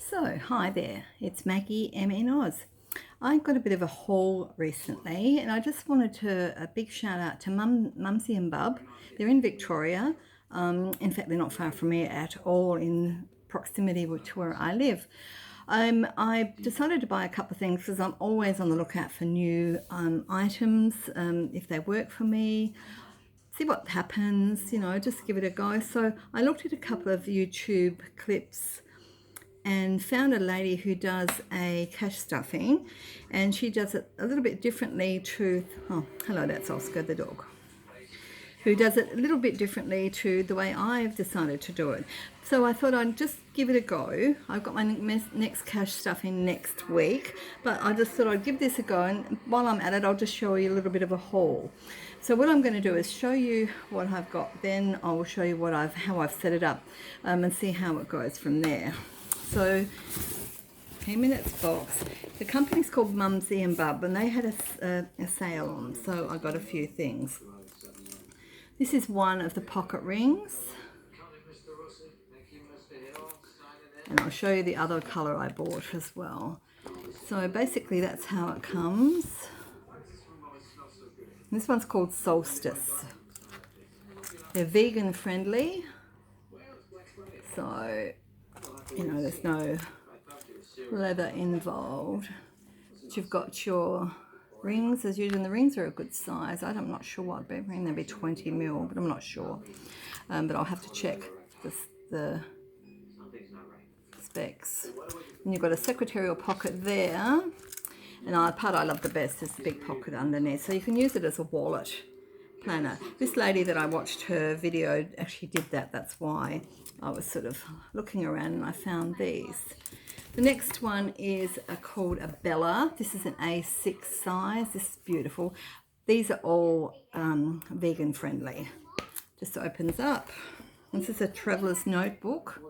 So, hi there, it's Maggie in Oz. I got a bit of a haul recently and I just wanted to, a big shout out to Mumsy and Bub. They're in Victoria. In fact, they're not far from me at all, in proximity to where I live. I decided to buy a couple of things because I'm always on the lookout for new items, if they work for me, see what happens, just give it a go. So I looked at a couple of YouTube clips and found a lady who does a cash stuffing, and she does it a little bit differently to, oh, hello, that's Oscar the dog, who does it a little bit differently to the way I've decided to do it. So I thought I'd just give it a go. I've got my next cash stuffing next week, but I just thought I'd give this a go, and while I'm at it, I'll just show you a little bit of a haul. So what I'm going to do is show you what I've got, then I will show you how I've set it up, and see how it goes from there. So, 10 minutes box. The company's called Mumsy and Bub, and they had a sale on, so I got a few things. This is one of the pocket rings, and I'll show you the other colour I bought as well. So basically that's how it comes. And this one's called Solstice. They're vegan friendly, so there's no leather involved. But you've got your rings as usual, and the rings are a good size. I'm not sure what ring they'll be 20 mil, but I'm not sure. But I'll have to check the specs. And you've got a secretarial pocket there, and the part I love the best is the big pocket underneath, so you can use it as a wallet planner. This lady that I watched her video actually did that. That's why I was sort of looking around and I found these. The next one is called a Bella. This is an A6 size. This is beautiful. These are all vegan friendly. Just opens up. This is a traveler's notebook.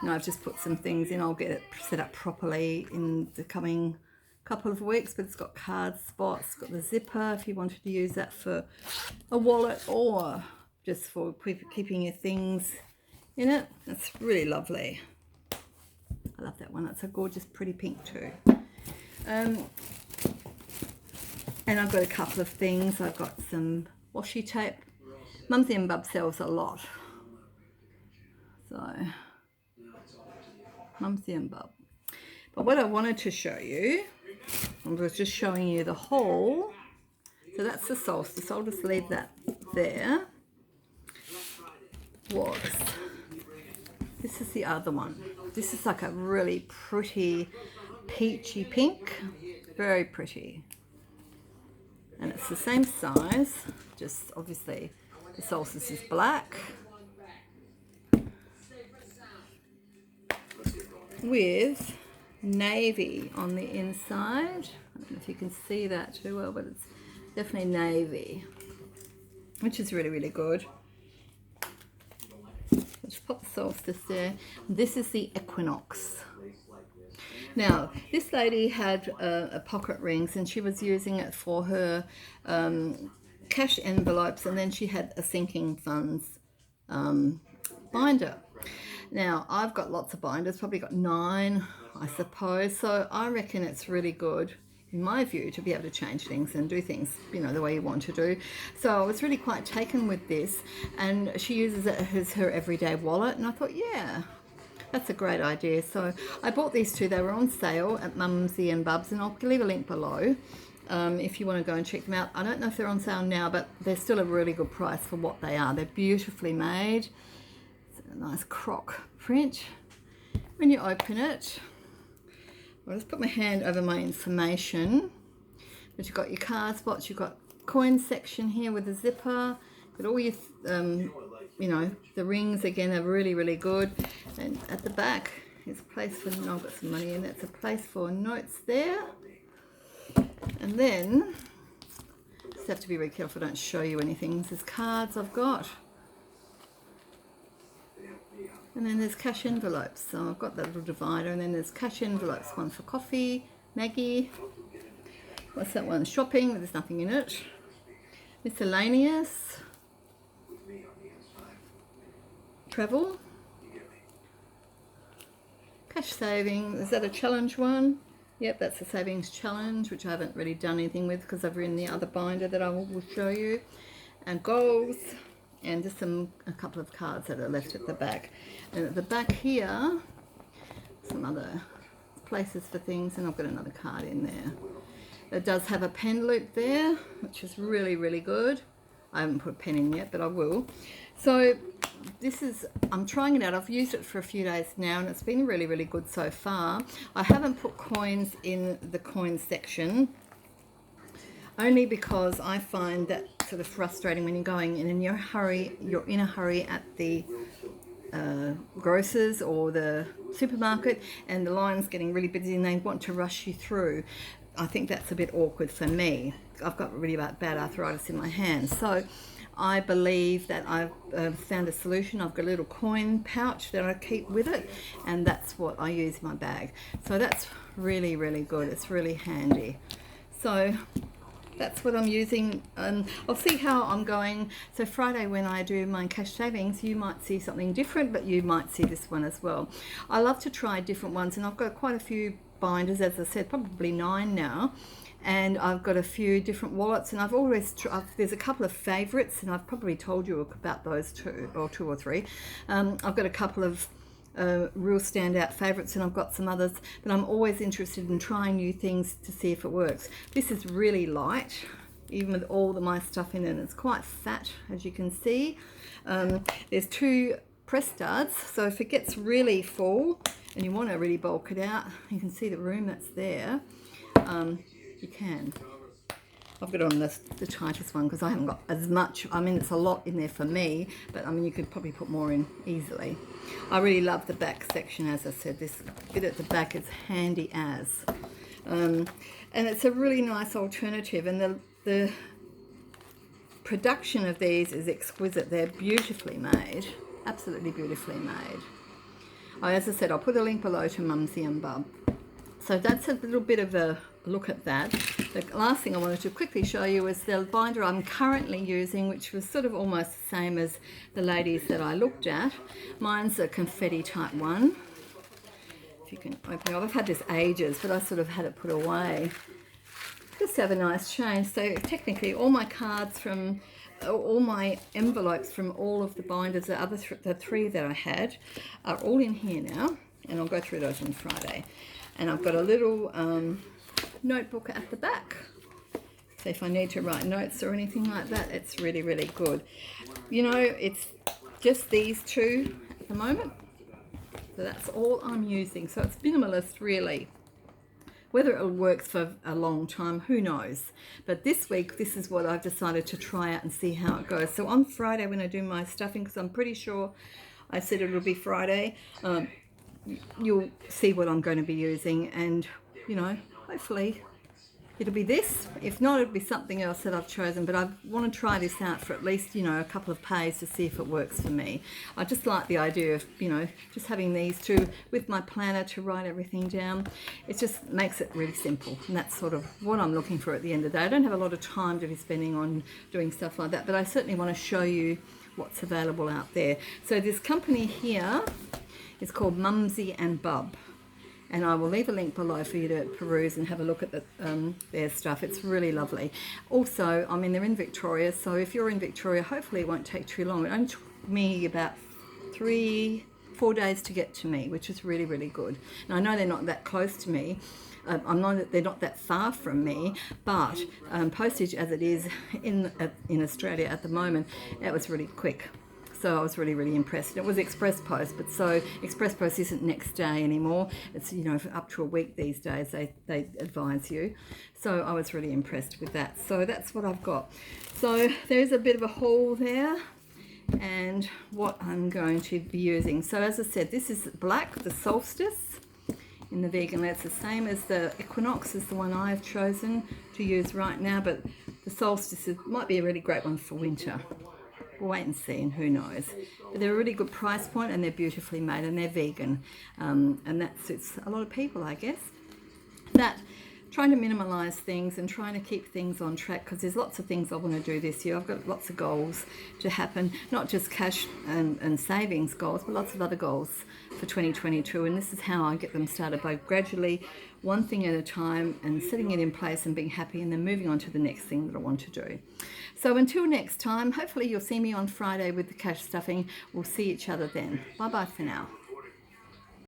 Now I've just put some things in. I'll get it set up properly in the coming couple of weeks, but it's got card spots, it's got the zipper if you wanted to use that for a wallet or just for keeping your things in it. It's really lovely. I love that one. It's a gorgeous pretty pink too. And I've got a couple of things. I've got some washi tape. Mumsy and Bub sells a lot, so Mumsy and Bub. But what I wanted to show you, I was just showing you the haul. So that's the Solstice. I'll just leave that there. This is the other one. This is like a really pretty peachy pink. Very pretty. And it's the same size, just obviously the Solstice is black with navy on the inside. I don't know if you can see that too well, but it's definitely navy, which is really, really good. Just pop the Solstice there. This is the Equinox. Now, this lady had a pocket rings, and she was using it for her cash envelopes, and then she had a sinking funds binder. Now, I've got lots of binders, probably got 9, I suppose, so I reckon it's really good, in my view, to be able to change things and do things, the way you want to do. So I was really quite taken with this, and she uses it as her everyday wallet, and I thought, yeah, that's a great idea. So I bought these two. They were on sale at Mumsy and Bub's, and I'll leave a link below if you want to go and check them out. I don't know if they're on sale now, but they're still a really good price for what they are. They're beautifully made. It's a nice croc print. When you open it, I'll just put my hand over my information. But you've got your card spots, you've got coin section here with a zipper, got all your the rings again are really, really good. And at the back is a place for, I've got some money in, that's a place for notes there. And then, just have to be very careful I don't show you anything. There's cards I've got. And then there's cash envelopes. So I've got that little divider, and then there's cash envelopes. One for coffee, Maggie. What's that one? Shopping, there's nothing in it. Miscellaneous. Travel. cash saving. Is that a challenge one? Yep, that's a savings challenge, which I haven't really done anything with because I've written the other binder that I will show you. And goals, and just a couple of cards that are left at the back. And at the back here, some other places for things, and I've got another card in there. It does have a pen loop there, which is really, really good. I haven't put a pen in yet, but I will. So this is, I'm trying it out. I've used it for a few days now, and it's been really, really good so far. I haven't put coins in the coin section, only because I find that sort of frustrating when you're going in and you're in a hurry at the grocers or the supermarket, and the line's getting really busy and they want to rush you through. I think that's a bit awkward for me. I've got really bad arthritis in my hands, so I believe that I've found a solution. I've got a little coin pouch that I keep with it, and that's what I use in my bag. So that's really, really good. It's really handy. So that's what I'm using. I'll see how I'm going. So Friday when I do my cash savings, you might see something different, but you might see this one as well. I love to try different ones, and I've got quite a few binders, as I said, probably 9 now. And I've got a few different wallets, and I've always there's a couple of favorites, and I've probably told you about those two or three. I've got a couple of real standout favorites, and I've got some others, but I'm always interested in trying new things to see if it works. This is really light, even with all my stuff in it. It's quite fat, as you can see. There's 2 press studs, so if it gets really full and you want to really bulk it out, you can see the room that's there. You can. I've got on the tightest one because I haven't got as much. I mean, it's a lot in there for me, but I mean, you could probably put more in easily. I really love the back section, as I said. This bit at the back is handy as. And it's a really nice alternative, and the production of these is exquisite. They're beautifully made, absolutely beautifully made. As I said, I'll put a link below to Mumsy and Bub. So that's a little bit of a look at that. The last thing I wanted to quickly show you is the binder I'm currently using, which was sort of almost the same as the ladies that I looked at. Mine's a confetti type one. If you can open it up. I've had this ages, but I sort of had it put away. Just have a nice change. So technically all my cards from, all my envelopes from all of the binders, the 3 that I had, are all in here now, and I'll go through those on Friday. And I've got a little notebook at the back, so if I need to write notes or anything like that, it's really, really good. You know, it's just these 2 at the moment, so that's all I'm using. So it's minimalist, really. Whether it works for a long time, who knows, but this week this is what I've decided to try out and see how it goes. So on Friday when I do my stuffing, because I'm pretty sure I said it'll be Friday, you'll see what I'm going to be using, and you know, hopefully it'll be this. If not, it'll be something else that I've chosen, but I want to try this out for at least, you know, a couple of pays to see if it works for me. I just like the idea of, you know, just having these 2 with my planner to write everything down. It just makes it really simple, and that's sort of what I'm looking for at the end of the day. I don't have a lot of time to be spending on doing stuff like that, but I certainly want to show you what's available out there. So this company here is called Mumsy and Bub, and I will leave a link below for you to peruse and have a look at their stuff. It's really lovely. Also, I mean, they're in Victoria, so if you're in Victoria, hopefully it won't take too long. It only took me about 3-4 days to get to me, which is really, really good. And I know they're not that close to me. They're not that far from me, but postage as it is in Australia at the moment, that was really quick. So I was really, really impressed. It was Express Post, but so Express Post isn't next day anymore. It's, you know, up to a week these days, they advise you. So I was really impressed with that. So that's what I've got. So there's a bit of a haul there, and what I'm going to be using. So as I said, this is black, the Solstice in the vegan. That's the same as the Equinox, is the one I've chosen to use right now, but the Solstice might be a really great one for winter. We'll wait and see, and who knows. But they're a really good price point, and they're beautifully made, and they're vegan, and that suits a lot of people, I guess. That trying to minimize things and trying to keep things on track, because there's lots of things I want to do this year. I've got lots of goals to happen, not just cash and savings goals, but lots of other goals for 2022. And this is how I get them started, by gradually, one thing at a time, and setting it in place and being happy, and then moving on to the next thing that I want to do. So until next time, hopefully you'll see me on Friday with the cash stuffing. We'll see each other then. Bye bye for now.